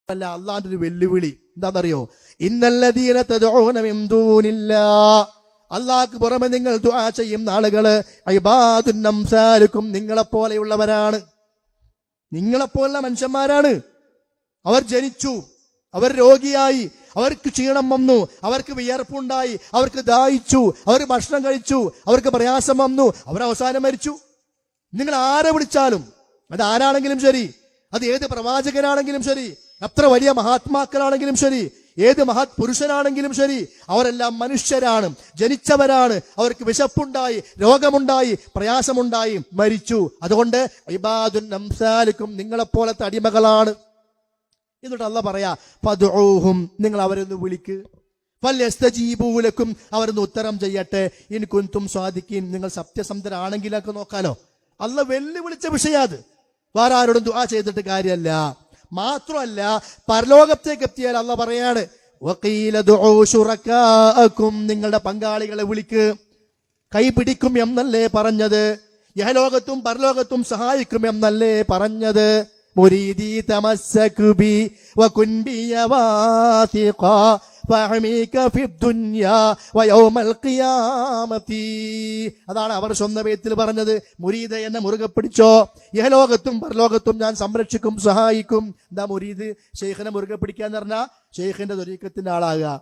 അല്ല അള്ളാന്റെ ഒരു വെല്ലുവിളി എന്താണെന്നറിയോ? ഇന്നല്ലദീന തദ്ഊന മിൻ ദൂനില്ലാഹ്, അള്ളാഹ്ക്ക് പുറമെ നിങ്ങൾ ദുആ ചെയ്യുന്ന ആളുകള് ഇബാദുൻ അംസാലുക്കും, നിങ്ങളെപ്പോലെയുള്ളവരാണ്, നിങ്ങളെപ്പോലുള്ള മനുഷ്യന്മാരാണ്. അവർ ജനിച്ചു, അവർ രോഗിയായി, അവർക്ക് ക്ഷീണം വന്നു, അവർക്ക് വിയർപ്പുണ്ടായി, അവർക്ക് ദാഹിച്ചു, അവർ ഭക്ഷണം കഴിച്ചു, അവർക്ക് പ്രയാസം വന്നു, അവർ അവസാനം മരിച്ചു. നിങ്ങൾ ആരെ വിളിച്ചാലും, അത് ആരാണെങ്കിലും ശരി, അത് ഏത് പ്രവാചകനാണെങ്കിലും ശരി, എത്ര വലിയ മഹാത്മാക്കളാണെങ്കിലും ശരി, ഏത് മഹത് പുരുഷനാണെങ്കിലും ശരി, അവരെല്ലാം മനുഷ്യരാണ്, ജനിച്ചവരാണ്. അവർക്ക് വിശപ്പുണ്ടായി, രോഗമുണ്ടായി, പ്രയാസമുണ്ടായി, മരിച്ചു. അതുകൊണ്ട് ഇബാദുൻ അംസാലുക്കും, നിങ്ങളെപ്പോലത്തെ അടിമകളാണ്. എന്നിട്ട് അല്ലാഹ് പറയാ ഫദ്ഊഹും, നിങ്ങൾ അവരൊന്ന് വിളിക്ക്, ഫൽയസ്തജീബൂ ലക്കും, അവരൊന്ന് ഉത്തരം ചെയ്യട്ടെ, ഇൻ കുൻതും സ്വാദിഖീൻ, നിങ്ങൾ സത്യസന്ധരാണെങ്കിലൊക്കെ നോക്കാലോ. അല്ലാഹ് വെല്ലുവിളിച്ച വിഷയാത്. വേറെ ആരോടും ദുആ ചെയ്തിട്ട് കാര്യമല്ല. മാത്രമല്ല, പരലോകത്തേക്ക് എത്തിയാൽ അല്ലാഹ് പറയാണ് വഖീല ദുഊ ശുറകാഅക്കും, നിങ്ങളുടെ പങ്കാളികളെ വിളിക്ക്, കൈപിടിക്കും എന്നല്ലേ പറഞ്ഞത്, യഹലോകത്തും പരലോകത്തും സഹായിക്കും എന്നല്ലേ പറഞ്ഞത്. മുരീദി തമസ്സക് ബി വകുൻ ബി വാസിഖ ഫഅമീക ഫിദ്ദുനിയാ വയൗമൽ ഖിയാമത്തി. അതാണ് അവർ സ്വന്തം വേത്തിൽ പറഞ്ഞത്. മുരീദ് എന്നെ മുറുകെ പിടിച്ചോ, യഹലോകത്തും പരലോകത്തും ഞാൻ സംരക്ഷിക്കും, സഹായിക്കും. എന്താ മുരീദ്? ഷെയ്ഖിനെ മുറുകെ പിടിക്കാന്ന് പറഞ്ഞാൽ ഷെയ്ഖിന്റെ ത്വരീഖത്തിന്റെ ആളാകുക.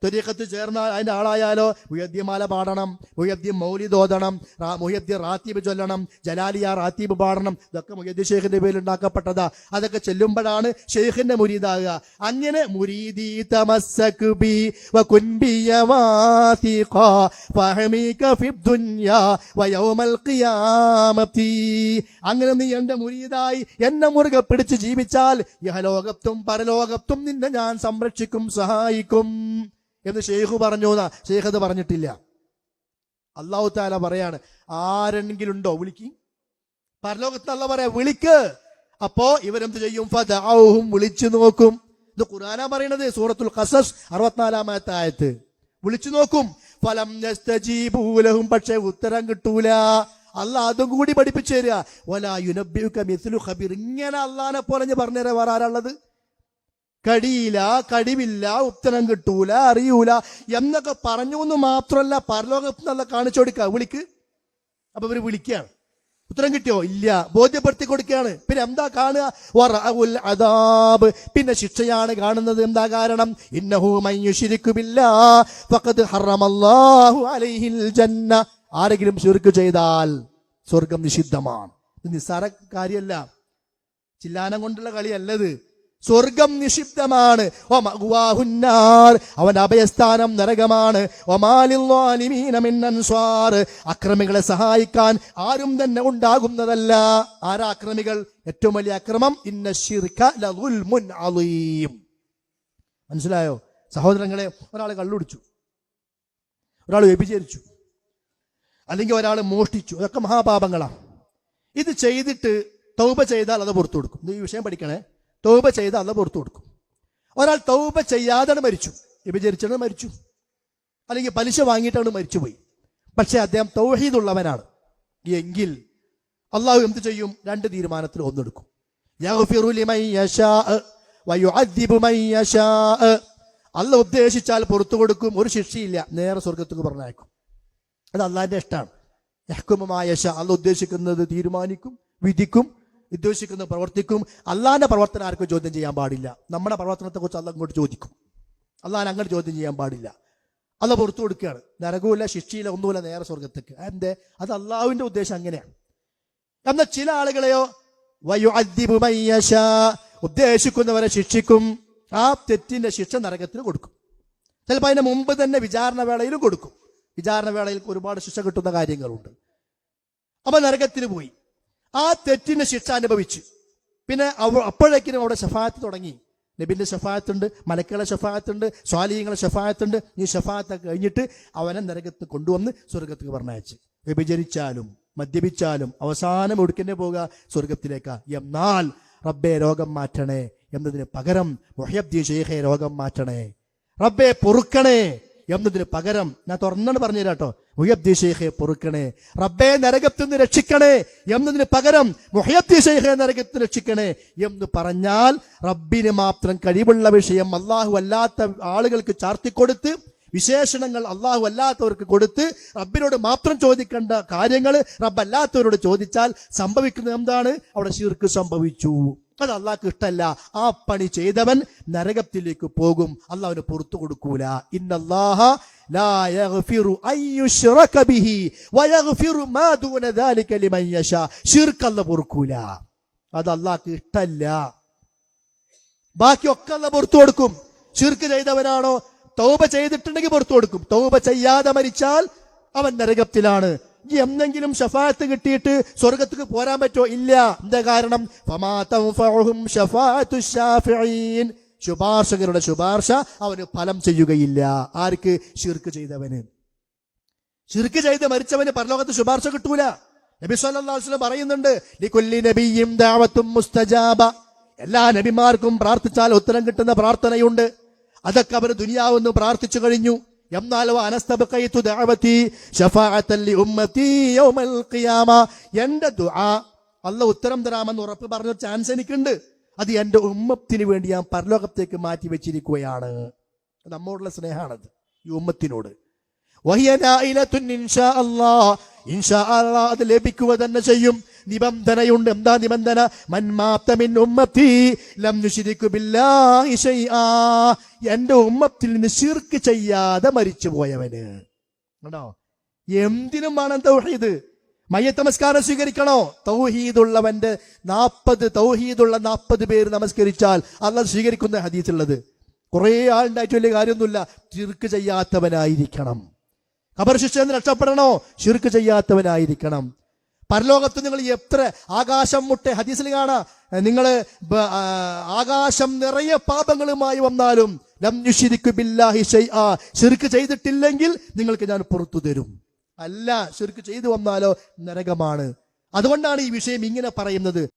ത്വരീഖത്ത് ചേർന്നാൽ അതിന്റെ ആളായാലോ മുഹദ്ദിമാല പാടണം, മുഹദ്ദി മൗലിദ് ഓതണം, മുഹദ്ദി റാത്തീബ് ചൊല്ലണം, ജലാലിയ റാത്തീബ് പാടണം. ഇതൊക്കെ മുഹദ്ദി ഷെയ്ഖിന്റെ പേരിൽ ഉണ്ടാക്കപ്പെട്ടതാ. അതൊക്കെ ചെല്ലുമ്പോഴാണ് ഷെയ്ഖിന്റെ മുരീദാകുക. അങ്ങനെ മുരീദി തമസ്സക് ബി വകുൻ ബി വാസിഖ ഫഅമീക ഫിദ്ദുനിയാ വയൗമൽ ഖിയാമത്തി. അങ്ങനെ നീ എന്റെ മുരീദായി എന്നെ മുറുകെ പിടിച്ച് ജീവിച്ചാൽ യഹലോകത്തും പരലോകത്തും നിന്നെ ഞാൻ സംരക്ഷിക്കും, സഹായിക്കും എന്ന് ഷെയ്ഖ് പറഞ്ഞു. ഷെയ്ഖ് അത് പറഞ്ഞിട്ടില്ല. അല്ലാഹു തആല പറയാണ് ആരെങ്കിലും ഉണ്ടോ വിളിക്ക്. പരലോകത്ത് അല്ലാഹ് പറയാ വിളിക്ക്. അപ്പോ ഇവരെന്ത് ചെയ്യും? ഫദഊഹും, വിളിച്ചു നോക്കും. ഇത് ഖുർആനാ പറയണത്, സൂറത്തുൽ ഖസസ് 64-ാമത്തെ ആയത്ത്. വിളിച്ചു നോക്കും. ഫലം യസ്തജീബൂ ലഹും, പക്ഷേ ഉത്തരം കിട്ടൂല. അല്ലാഹ് അതും കൂടി പഠിപ്പിച്ചു തരിക. വലാ യുനബ്ബിഉക മിസ്ലു ഖബീർ. ഇങ്ങനെ അല്ലാഹനെ പോലെ പറഞ്ഞുതരാ വേറെ ആരാളുള്ളത്? കഴിയില്ല, കഴിവില്ല, ഉത്തരം കിട്ടൂല, അറിയൂല എന്നൊക്കെ പറഞ്ഞു എന്ന് മാത്രമല്ല, പരലോകത്ത് നല്ല കാണിച്ചു കൊടുക്കുക, വിളിക്ക്. അപ്പൊ ഇവര് വിളിക്കുകയാണ്. ഉത്തരം കിട്ടിയോ? ഇല്ല. ബോധ്യപ്പെടുത്തി കൊടുക്കുകയാണ്. പിന്നെ എന്താ കാണുക? വറഅഉൽ അദാബ്, പിന്നെ ശിക്ഷയാണ് കാണുന്നത്. എന്താ കാരണം? ഇന്നഹു മൻ യുശ്രികു ബില്ലാഹ് ഫഖദ് ഹറമല്ലാഹു അലൈഹിൽ ജന്ന. ആരെങ്കിലും ശിർക്ക് ചെയ്താൽ സ്വർഗം നിഷിദ്ധമാണ്. ഇത് നിസ്സാര കാര്യമല്ല, ചില്ലാനം കൊണ്ടുള്ള കളിയല്ലത്. സ്വർഗം നിഷിദ്ധമാണ്. അവന്റെ അഭയസ്ഥാനം നരകമാണ്. അക്രമികളെ സഹായിക്കാൻ ആരും തന്നെ ഉണ്ടാകുന്നതല്ല. ആരാ അക്രമികൾ? ഏറ്റവും വലിയ അക്രമം ഇന്ന ശിർക ലദുൽമുൻ അളീം. മനസ്സിലായോ സഹോദരങ്ങളെ? ഒരാൾ കള്ളുടിച്ചു, ഒരാൾ വ്യഭിചരിച്ചു, അല്ലെങ്കിൽ ഒരാൾ മോഷ്ടിച്ചു, അതൊക്കെ മഹാപാപങ്ങളാണ്. ഇത് ചെയ്തിട്ട് തൗബ ചെയ്താൽ അത് പുറത്തു കൊടുക്കും. ഈ വിഷയം പഠിക്കണേ. തൗബ ചെയ്താൽ അല്ലാഹ് പുറത്തു കൊടുക്കും. ഒരാൾ തൗബ ചെയ്യാതെ മരിച്ചു, വ്യഭിചരിച്ചാണ് മരിച്ചു, അല്ലെങ്കിൽ പലിശ വാങ്ങിയിട്ടാണ് മരിച്ചുപോയി, പക്ഷെ അദ്ദേഹം തൗഹീദുള്ളവനാണ് എങ്കിൽ അള്ളാഹു എന്ത് ചെയ്യും? രണ്ട് തീരുമാനത്തിൽ ഒന്നെടുക്കും. യഗ്ഫിറു ലിമൻ യശാ വയുഅദ്ദിബു മൻ യശാ. അല്ലാഹ് ഉദ്ദേശിച്ചാൽ പുറത്തു കൊടുക്കും, ഒരു ശിക്ഷയില്ല, നേരെ സ്വർഗത്തേക്ക് പറഞ്ഞയക്കും. അത് അള്ളാഹിന്റെ ഇഷ്ടമാണ്. യഹ്കുമു മാ യശാ. അല്ലാഹ് ഉദ്ദേശിക്കുന്നത് തീരുമാനിക്കും, വിധിക്കും, ഉദ്ദേശിക്കുന്നത് പ്രവർത്തിക്കും. അള്ളാഹിന്റെ പ്രവർത്തനം ആർക്കും ചോദ്യം ചെയ്യാൻ പാടില്ല. നമ്മുടെ പ്രവർത്തനത്തെ കുറിച്ച് അള്ളാഹ് അങ്ങോട്ട് ചോദിക്കും. അള്ളാഹിനെ അങ്ങോട്ട് ചോദ്യം ചെയ്യാൻ പാടില്ല. അള്ളാഹ് പുറത്തു കൊടുക്കുകയാണ്. നരകവുമില്ല, ശിക്ഷയില്ല, ഒന്നുമില്ല, നേരെ സ്വർഗത്തേക്ക്. എന്തേ? അത് അള്ളാഹുവിന്റെ ഉദ്ദേശം അങ്ങനെയാണ്. എന്നാൽ ചില ആളുകളെയോ വയുഅദ്ദിബു മൻ യശാ, ഉദ്ദേശിക്കുന്നവരെ ശിക്ഷിക്കും. ആ തെറ്റിന്റെ ശിക്ഷ നരകത്തിന് കൊടുക്കും. ചിലപ്പോൾ അതിന് മുമ്പ് തന്നെ വിചാരണ വേളയിലും കൊടുക്കും. വിചാരണ വേളയിൽ ഒരുപാട് ശിക്ഷ കിട്ടുന്ന കാര്യങ്ങളുണ്ട്. അപ്പൊ നരകത്തിന് പോയി, ആ തെറ്റിന് ശിക്ഷ അനുഭവിച്ച്, പിന്നെ അപ്പോഴേക്കിനും അവിടെ ശഫാഅത്ത് തുടങ്ങി. നബിന്റെ ശഫാഅത്തുണ്ട്, മലക്കുകളുടെ ശഫാഅത്തുണ്ട്, സ്വാലിഹീങ്ങളുടെ ശഫാഅത്തുണ്ട്. ഈ ശഫാഅത്ത് കഴിഞ്ഞിട്ട് അവനെ നരകത്ത് കൊണ്ടുവന്ന് സ്വർഗത്തേക്ക് പറഞ്ഞയച്ച്. വ്യഭിചരിച്ചാലും മദ്യപിച്ചാലും അവസാനം ഒടുക്കന്നെ പോകുക സ്വർഗത്തിലേക്കാ. എന്നാൽ റബ്ബെ രോഗം മാറ്റണേ എന്നതിന് പകരം മുഹ്യദ്ദീൻ ശൈഖെ രോഗം മാറ്റണേ, റബ്ബെ പൊറുക്കണേ എന്നതിന് പകരം, ഞാൻ തുറന്നാണ് പറഞ്ഞു തരാട്ടോ, മുഹ്യബ്ദി ശൈഖെ പൊറുക്കണേ, റബ്ബേ നരകത്തിൽ നിന്ന് രക്ഷിക്കണേ എന്നതിന് പകരം മുഹ്യബ്ദി ശൈഖെ നരകത്തിൽ നിന്ന് രക്ഷിക്കണേ എന്ന് പറഞ്ഞാൽ റബ്ബിന് മാത്രം കഴിവുള്ള വിഷയം അല്ലാഹു അല്ലാത്ത ആളുകൾക്ക് ചാർത്തിക്കൊടുത്ത്, വിശേഷണങ്ങൾ അല്ലാഹു അല്ലാത്തവർക്ക് കൊടുത്ത്, റബ്ബിനോട് മാത്രം ചോദിക്കേണ്ട കാര്യങ്ങൾ റബ്ബ് അല്ലാത്തവരോട് ചോദിച്ചാൽ സംഭവിക്കുന്നത് എന്താണ്? അവിടെ ശിർക്ക് സംഭവിച്ചു. അത് അള്ളാഹ്ക്ക് ഇഷ്ടമല്ല. ആ പണി ചെയ്തവൻ നരകത്തിലേക്ക് പോകും, അള്ളാഹുവിന് പുറത്തു കൊടുക്കൂല. ഇന്നല്ലാഹ ലാ യഗ്ഫിറു അൻ യുശ്റക ബിഹി വയഗ്ഫിറു മാ ദൂന ദാലിക ലിമൻ യശാ. ശിർക്ക് അല്ലാഹു പൊറുക്കൂല, അത് അള്ളാഹ്ക്ക് ഇഷ്ടമല്ല. ബാക്കിയൊക്കെ അല്ലാഹു പുറത്തു കൊടുക്കും. ശിർക്ക് ചെയ്തവനാണോ തൗബ ചെയ്തിട്ടുണ്ടെങ്കിൽ പുറത്തു കൊടുക്കും. തൗബ ചെയ്യാതെ മരിച്ചാൽ അവൻ നരകത്തിലാണ്. എന്നെങ്കിലും ഷഫാഅത്ത് കിട്ടിയിട്ട് സ്വർഗത്തേക്ക് പോരാൻ പറ്റോ? ഇല്ല. എന്താ കാരണം? ഫമാ തൻഫഉഹും ശഫാഅത്തു ശാഫിഈൻ. ശുപാർശകരുടെ ശുപാർശ അവന് ഫലം ചെയ്യുകയില്ല. ആർക്ക്? ശിർക്ക് ചെയ്തവന്. ശിർക്ക് ചെയ്ത് മരിച്ചവന് പരലോകത്ത് ശുപാർശ കിട്ടൂല. നബി സല്ലല്ലാഹു അലൈഹി വസല്ലം പറയുന്നുണ്ട്, ലികുല്ലി നബിയ്യിൻ ദഅവത്തും മുസ്തജാബ. എല്ലാ നബിമാർക്കും പ്രാർത്ഥിച്ചാൽ ഉത്തരം കിട്ടുന്ന പ്രാർത്ഥനയുണ്ട്. അതൊക്കെ അവർ ദുനിയാവെന്ന് പ്രാർത്ഥിച്ചു കഴിഞ്ഞു. എന്നാൽ അനസ്തബഖൈതു ദഅവതി ശഫാഅത്തൻ ലി ഉമ്മതി യൗമൽ ഖിയാമ. എന്റെ ദുആ അല്ലാഹു ഉത്തരം തരാമെന്ന് ഉറപ്പ് പറഞ്ഞ ചാൻസ് എനിക്കുണ്ട്. അത് എന്റെ ഉമ്മത്തിന് വേണ്ടി ഞാൻ പരലോകത്തേക്ക് മാറ്റി വെച്ചിരിക്കുകയാണ്. നമ്മോടുള്ള സ്നേഹമാണത്, ഈ ഉമ്മത്തിനോട്. വഹിയ നായിലത്തുൻ ഇൻഷാ അല്ലാഹ്. ഇൻഷാ അല്ലാഹ് അത് ലഭിക്കുക തന്നെ ചെയ്യും. നിബന്ധനയുണ്ട്. എന്താ നിബന്ധന? മൻ മാത മിൻ ഉമ്മത്തി ലം യുശ്രികു ബില്ലാഹി ശൈആ. എന്റെ ഉമ്മത്തിൽ നിന്ന് ശിർക്ക് ചെയ്യാതെ മരിച്ചു പോയവന്. കണ്ടോ? എന്തിനും വേണം തൗഹീദ്. മയ്യത്ത് നമസ്കാരം സ്വീകരിക്കണോ? തൗഹീദുള്ളവന്റെ 40 പേര് നമസ്കരിച്ചാൽ അല്ലാഹ് സ്വീകരിക്കുന്ന ഹദീസുള്ളത്. കുറെ ആളുണ്ടായിട്ട് വലിയ കാര്യമൊന്നുമില്ല. ശിർക്ക് ചെയ്യാത്തവനായിരിക്കണം. ഖബർ ശിക്ഷയിൽ നിന്ന് രക്ഷപ്പെടണോ? ശിർക്ക് ചെയ്യാത്തവനായിരിക്കണം. പരലോകത്ത് നിങ്ങൾ എത്ര ആകാശം മുട്ടെ ഹദീസിൽ കാണാം, നിങ്ങൾ ആകാശം നിറയെ പാപങ്ങളുമായി വന്നാലും ലം യുശ്രികു ബില്ലാഹി ശൈആ, ശിർക്ക് ചെയ്തിട്ടില്ലെങ്കിൽ നിങ്ങൾക്ക് ഞാൻ പുറത്തു തരും. അല്ല, ശിർക്ക് ചെയ്തു വന്നാലോ നരകമാണ്. അതുകൊണ്ടാണ് ഈ വിഷയം ഇങ്ങനെ പറയുന്നത്.